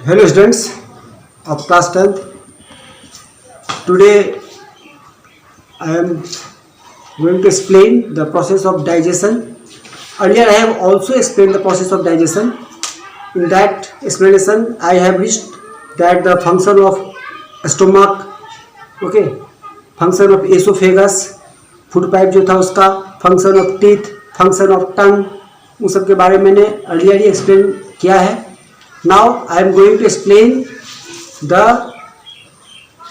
Hello students of class 10th. Today I am going to explain the process of digestion. Earlier I have also explained the process of digestion. In that explanation I have reached that the function of stomach, function of esophagus, food pipe जो था उसका, function of teeth, function of tongue, उन सब के बारे में मैंने earlier ही explain किया है. Now I am going to explain the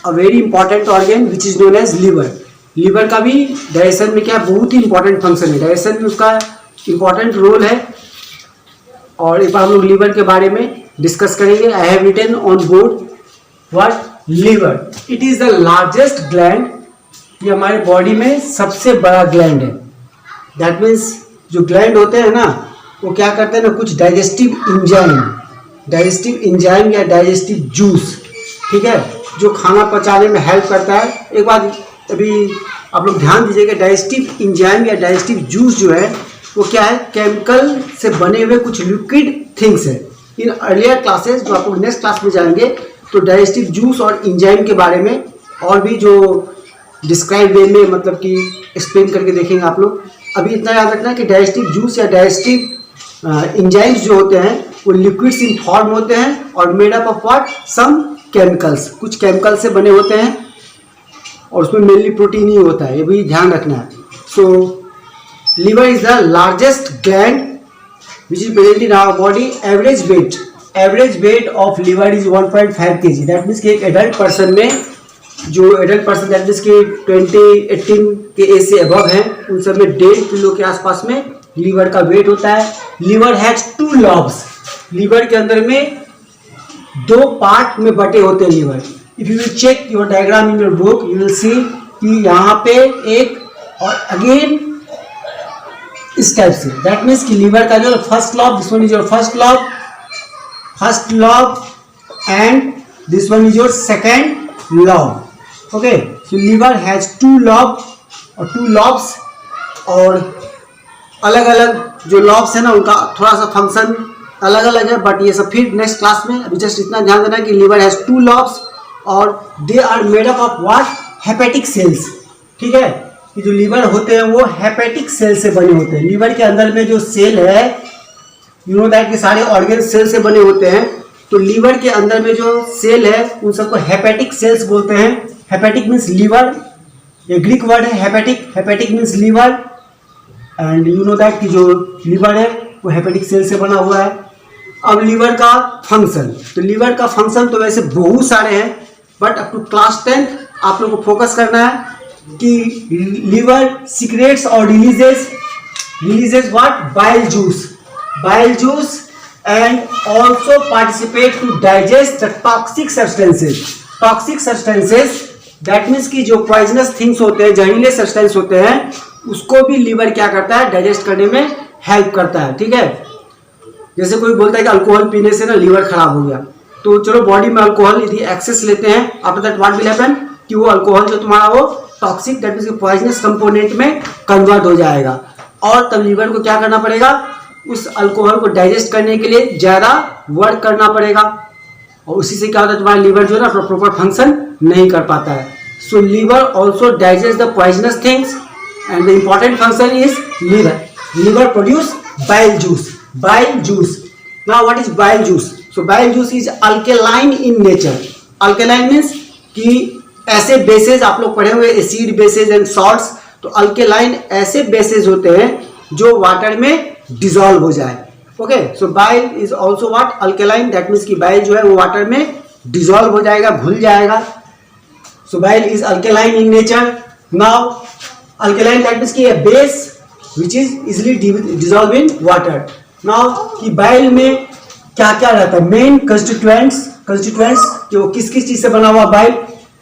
a very important organ which is known as liver. Liver का भी डाइजेशन में क्या बहुत ही इंपॉर्टेंट फंक्शन है, डाइजेशन में उसका इंपॉर्टेंट रोल है. और एक बार हम लोग लीवर के बारे में डिस्कस करेंगे. I have written on board what liver. It is the largest gland. ये हमारे बॉडी में सबसे बड़ा ग्लैंड है. दैट मीन्स जो ग्लैंड होते हैं ना, वो क्या करते हैं ना, कुछ डाइजेस्टिव इंजाइम या डाइजेस्टिव जूस, ठीक है, जो खाना पचाने में हेल्प करता है. एक बात अभी आप लोग ध्यान दीजिएगा, डाइजेस्टिव इंजाइम या डाइजेस्टिव जूस जो है वो क्या है, केमिकल से बने हुए कुछ लिक्विड थिंग्स है. इन अर्लियर क्लासेस जो आप लोग नेक्स्ट क्लास में जाएंगे तो डाइजेस्टिव जूस और इंजाइम के बारे में और भी जो डिस्क्राइब वे में मतलब कि एक्सप्लेन करके देखेंगे आप लोग. अभी इतना याद रखना कि डाइजेस्टिव जूस या डाइजेस्टिव इंजाइम्स जो होते हैं वो लिक्विड्स इन फॉर्म होते हैं और made up of what, some chemicals, कुछ केमिकल से बने होते हैं और उसमें मेनली प्रोटीन ही होता है, ये भी ध्यान रखना है. So liver is the largest gland which is present in our body. Average weight of liver is 1.5 kg. That means कि एक एडल्ट पर्सन में, जो एडल्ट पर्सन दैट मीन्स कि 18 के एज से अबव हैं, उन सब में 1.5 किलो के आसपास में लीवर का वेट होता है. Liver has 2 lobes. लीवर के अंदर में 2 पार्ट में बटे होते हैं liver. If you will check your diagram in your book you will see कि यहाँ पे एक और अगेन इस टाइप से. दैट मीन्स कि लीवर का जो first lobe, this one is your first lobe and this one is your second lobe. Okay, so liver has 2 lobe और 2 लॉब्स, और अलग अलग जो लॉब्स है ना उनका थोड़ा सा फंक्शन अलग अलग है, बट ये सब फिर नेक्स्ट क्लास में. अभी जस्ट इतना ध्यान देना कि लीवर हैज 2 लॉब्स और they are made up of what, hepatic cells. ठीक है, कि जो लीवर होते हैं वो हेपेटिक सेल से बने होते हैं. लीवर के अंदर में जो सेल है, यू नो दैट कि सारे ऑर्गन सेल से बने होते हैं. तो लीवर के अंदर में जो सेल है उन सबको हेपेटिक सेल्स बोलते हैं. हेपेटिक मीन्स लीवर, ये ग्रीक वर्ड है hepatic. Hepatic means liver and you know that कि जो लीवर है वो हेपेटिक सेल से बना हुआ है. अब लीवर का फंक्शन, तो लीवर का फंक्शन तो वैसे बहुत सारे हैं, बट अप टू क्लास 10 आप लोग को फोकस करना है कि लीवर सीक्रेट्स और releases what, bile juice and also participate to digest the toxic substances. that means कि जो poisonous things होते हैं, जहरीले सब्सटेंस होते हैं, उसको भी लीवर क्या करता है, डाइजेस्ट करने में हेल्प करता है. ठीक है, जैसे कोई बोलता है कि अल्कोहल पीने से ना लीवर खराब हो गया, तो चलो बॉडी में अल्कोहल यदि एक्सेस लेते हैं, after that what will happen कि वो अल्कोहल जो तुम्हारा वो toxic that means poisonous component में कन्वर्ट हो जाएगा, और तब लीवर को क्या करना पड़ेगा, उस अल्कोहल को डाइजेस्ट करने के लिए ज़्यादा वर्क करना पड़ेगा, और उसी से क्या होता है, तुम्हारा लीवर जो है ना प्रॉपर फंक्शन नहीं कर पाता है. So liver also digest the poisonous things and the important function is liver produce bile juice. Now what is bile juice? So bile juice is alkaline in nature. Alkaline means कि ऐसे bases आप लोग पढ़े हुए, acid bases and salts. तो alkaline ऐसे bases होते हैं जो वाटर में डिजॉल्व हो जाए. Okay, so bile is also what, alkaline. That means कि बाइल जो है वो वाटर में डिजॉल्व हो जाएगा, घुल जाएगा. So bile is alkaline in nature. Now alkaline that means कि a base which is easily dissolve in water. Now कि बाइल में क्या क्या रहता है, मेन कंस्टिट्यूएंट्स कि वो किस किस चीज से बना हुआ बाइल.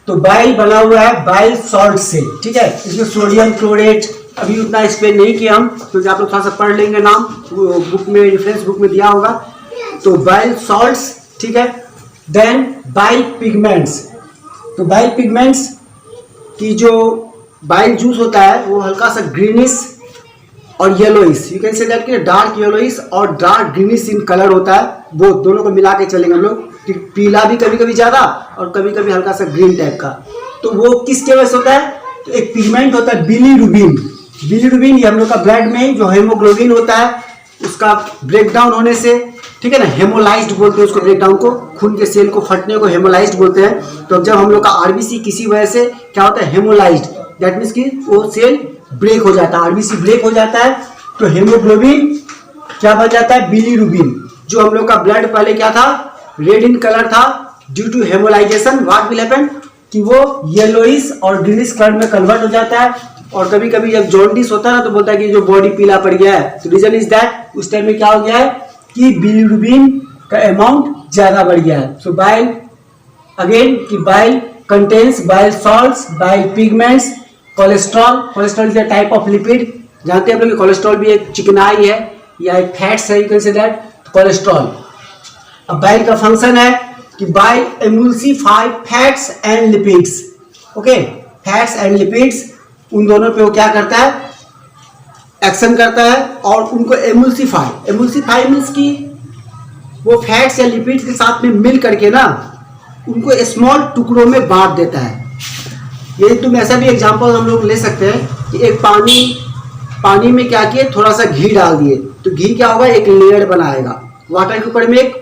तो बाइल बना हुआ है बाइल सॉल्ट से. ठीक है, इसमें सोडियम क्लोरेट, अभी उतना एक्सप्लेन नहीं किया हम, क्योंकि आप लोग थोड़ा सा पढ़ लेंगे, नाम वो बुक में, रेफरेंस बुक में दिया होगा. तो बाइल सॉल्ट्स, ठीक है. Then bile pigments. तो बाइल पिगमेंट्स की जो बाइल जूस होता है वो हल्का सा ग्रीनिश और yellowish, you can say that कि डार्क येलोइश और डार्क ग्रीनिश इन कलर होता है, वो दोनों को मिला के चलेंगे हम लोग। पीला भी कभी कभी ज़्यादा और कभी कभी हल्का सा ग्रीन टाइप का। तो वो किसके वजह से होता है? तो एक पिगमेंट होता है बिलीरुबिन। बिलीरुबिन ये हम लोग का ब्लड में जो हेमोग्लोबिन होता है उसका ब्रेकडाउन होने से, ठीक है ना, हेमोलाइज्ड बोलते हैं उसको, ब्रेकडाउन को, खून के सेल को फटने को हेमोलाइज्ड बोलते हैं। तो जब हम लोग का आरबीसी किसी वजह से क्या होता है, हेमोलाइज्ड, दैट मीन्स कि वो सेल ब्रेक हो जाता है, आरबीसी ब्रेक हो जाता है, तो हेमोग्लोबिन क्या बन जाता है, बिलीरुबिन। जो हम लोग का ब्लड पहले क्या था, रेड इन कलर था, due to hemolyzation what will happen कि वो येलोइश और ग्रीनिश कलर में कन्वर्ट हो जाता है। और कभी कभी जब जॉन्डिस होता है ना तो बोलता है कि जो बॉडी पीला पड़ गया है, तो रीजन इज दैट उस टाइम में क्या हो गया है कि बिलीरुबिन का अमाउंट ज्यादा बढ़ गया है। सो बाइल अगेन कि bile contains bile salts, bile pigments, cholesterol. Cholesterol is a type of lipid, जानते हैं आप लोग कोलेस्ट्रॉल भी एक चिकनाई है या एक फैट्स है, you can say that cholesterol. अब बाइल का फंक्शन है कि bile emulsify fats and lipids. Okay, fats and lipids उन दोनों पे वो क्या करता है, एक्शन करता है और उनको एमुल्सिफाई मीन्स कि वो फैट्स या लिपिड्स के साथ में मिल करके ना उनको स्मॉल टुकड़ों में बांट देता है। ये तुम ऐसा भी एग्जांपल हम लोग ले सकते हैं कि एक पानी में क्या किए, थोड़ा सा घी डाल दिए, तो घी क्या होगा, एक लेयर बनाएगा, वाटर के ऊपर में एक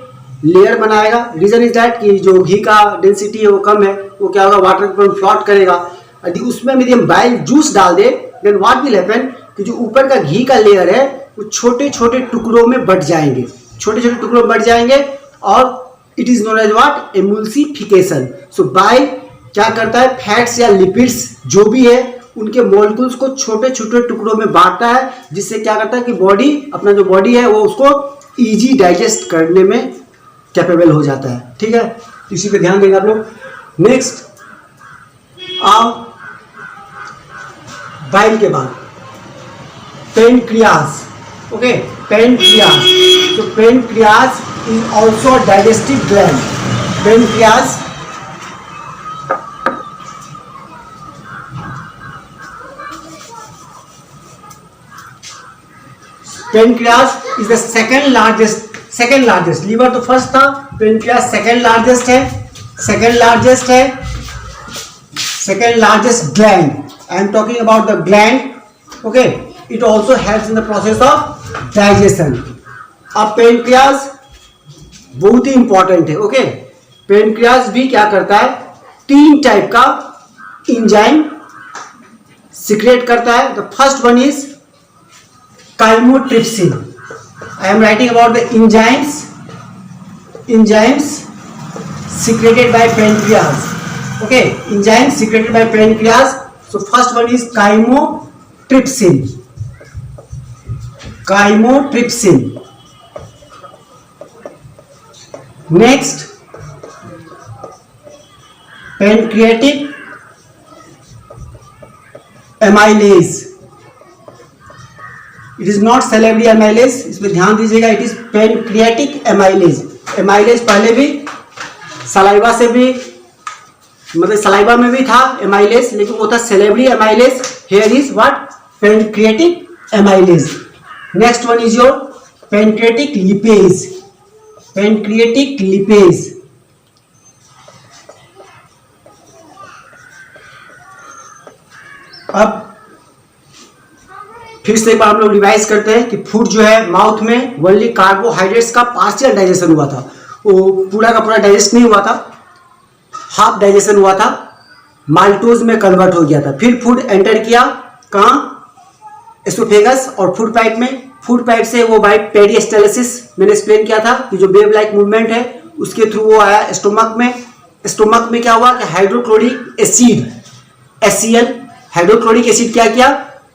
लेयर बनाएगा। रीजन इज दैट कि जो घी का डेंसिटी है वो कम है, वो क्या होगा, वाटर के ऊपर फ्लोट करेगा। यदि उसमें यदि हम बाइल जूस डाल दे देन व्हाट विल हैपन कि जो ऊपर का घी का लेयर है वो छोटे छोटे टुकड़ों में बट जाएंगे, छोटे छोटे टुकड़ों में बट जाएंगे और it is known as what, emulsification. So bile क्या करता है, फैट्स या लिपिड्स जो भी है उनके मॉलिक्यूल्स को छोटे छोटे टुकड़ों में बांटता है, जिससे क्या करता है कि बॉडी, अपना जो बॉडी है वो उसको इजी डाइजेस्ट करने में कैपेबल हो जाता है। ठीक है, इसी पे ध्यान देंगे आप लोग। नेक्स्ट आओ बाइल के बाद पेनक्रियास। ओके, पेनक्रियास, तो pancreas is also digestive gland. Pancreas pancreas is the second largest, liver तो फर्स्ट था, pancreas second largest gland. I am talking about the gland. Okay, it also helps in the process of digestion. अब pancreas बहुत ही important है। Okay, pancreas भी क्या करता है, 3 टाइप का इंजाइम सिक्रेट करता है। The first one is chymotrypsin. I am writing about the enzymes secreted by pancreas. Okay, enzymes secreted by pancreas. So first one is chymotrypsin. Next, pancreatic amylase. It is not salivary amylase, इस पर ध्यान दीजिएगा, it is pancreatic amylase. Amylase पहले भी saliva से भी, मतलब saliva में भी था एमाइलेज, लेकिन वो था salivary amylase. Here is what, pancreatic amylase. Next one is your pancreatic lipase. अब फिर से एक बार हम लोग रिवाइज करते हैं कि फूड जो है माउथ में ओनली कार्बोहाइड्रेट्स का पार्शियल डाइजेशन हुआ था, वो पूरा का पूरा डाइजेस्ट नहीं हुआ था, हाफ डाइजेशन हुआ था, माल्टोज में कन्वर्ट हो गया था। फिर फूड एंटर किया कहाँ, एसोफेगस और फूड पाइप में। फूड पाइप से वो बाय पेरिस्टालसिस मैंने एक्सप्लेन किया था कि जो वेव लाइक मूवमेंट है उसके थ्रू वो आया स्टोमक में। स्टोमक में क्या हुआ कि hydrochloric acid HCl, hydrochloric acid क्या किया,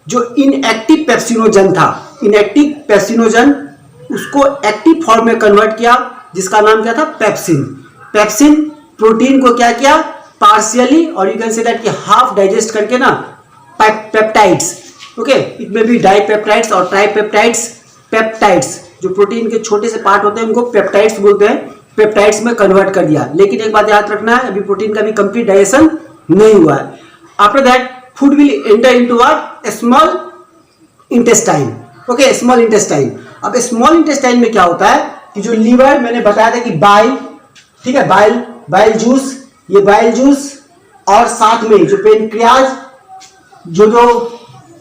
जो इनएक्टिव पेप्सिनोजन था, इनएक्टिव पेप्सिनोजन उसको एक्टिव फॉर्म में कन्वर्ट किया, जिसका नाम क्या था, पेप्सिन। पेप्सिन प्रोटीन को क्या किया, पार्शियली और यू कैन से दैट कि हाफ डाइजेस्ट करके ना पेप्टाइड्स, ओके, इट में भी डाइपेप्टाइड्स और ट्राइपेप्टाइड्स, पेप्टाइड्स जो प्रोटीन के छोटे से पार्ट होते हैं उनको पेप्टाइड्स बोलते हैं, पेप्टाइड्स में कन्वर्ट कर दिया। लेकिन एक बात याद रखना है, अभी प्रोटीन का भी कंप्लीट डाइजेशन नहीं हुआ है। After that food will enter into what, small intestine. Okay, small intestine. अब स्मॉल इंटेस्टाइन में क्या होता है कि जो लीवर मैंने बताया था कि बाइल, ठीक है, बाइल जूस, ये बाइल जूस और साथ में जो पेनक्रियाज जो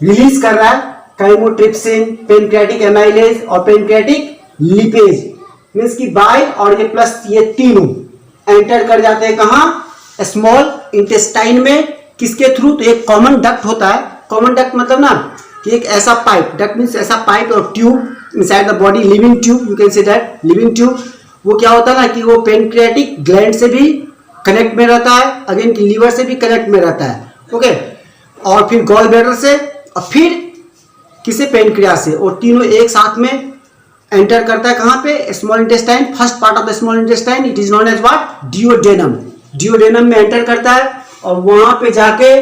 रिलीज कर रहा है काइमोट्रिप्सिन, पेनक्रियाटिक एमाइलेज और पेनक्रियाटिक लिपेज, मीन्स की बाइल और ये प्लस ये तीनों एंटर कर जाते हैं कहाँ, स्मॉल इंटेस्टाइन में। किसके थ्रू, तो एक कॉमन डक्ट होता है। कॉमन डक्ट मतलब ना कि एक ऐसा पाइप, डक्ट मीन्स ऐसा पाइप और tube inside the body, living tube, you can say that living tube. वो क्या होता है ना कि वो पेनक्रियाटिक ग्लैंड से भी कनेक्ट में रहता है, अगेन की लीवर से भी कनेक्ट में रहता है, ओके, और फिर गॉल ब्लैडर से और फिर किसे, पेनक्रिया से, और तीनों एक साथ में एंटर करता है कहाँ पे, small intestine. First part of the small intestine, it is known as what, duodenum. Duodenum में एंटर करता है और वहां पे जाके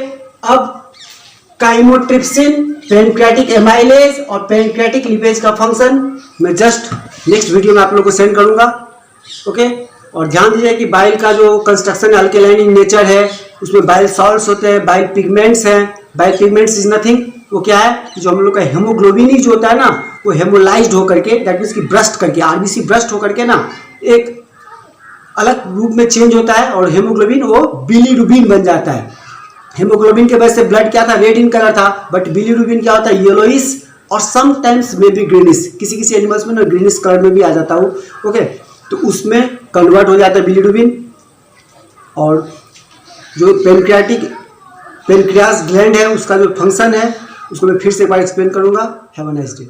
अब काइमोट्रिप्सिन, पेनक्रियाटिक एमाइलेज और पेनक्रियाटिक लिपेज का फंक्शन मैं जस्ट नेक्स्ट वीडियो में आप लोगों को सेंड करूंगा, ओके। और ध्यान दीजिए कि बाइल का जो कंस्ट्रक्शन है अल्केलाइन इन नेचर है, उसमें बाइल सॉल्ट्स होते हैं, बाइल पिगमेंट्स हैं। बाइल पिगमेंट्स इज नथिंग, वो क्या है, जो हम लोग का हेमोग्लोबिन ही जो होता है ना, वो हेमोलाइज्ड होकर के, दैट मीन्स की ब्रस्ट करके, आरबीसी ब्रस्ट होकर के ना एक अलग रूप में चेंज होता है और हेमोग्लोबिन वो बिलीरुबिन बन जाता है। हेमोग्लोबिन के वजह से ब्लड क्या था, रेड इन कलर था, बट बिलीरुबिन क्या होता है, येलोइश और समटाइम्स में भी ग्रीनिश, किसी किसी एनिमल्स में ना ग्रीनिश कलर में भी आ जाता हूँ, ओके। तो उसमें कन्वर्ट हो जाता है बिलीरुबिन। और जो पेनक्रियास ग्लैंड है उसका जो फंक्शन है उसको मैं फिर से एक बार एक्सप्लेन करूंगा। Have a nice day.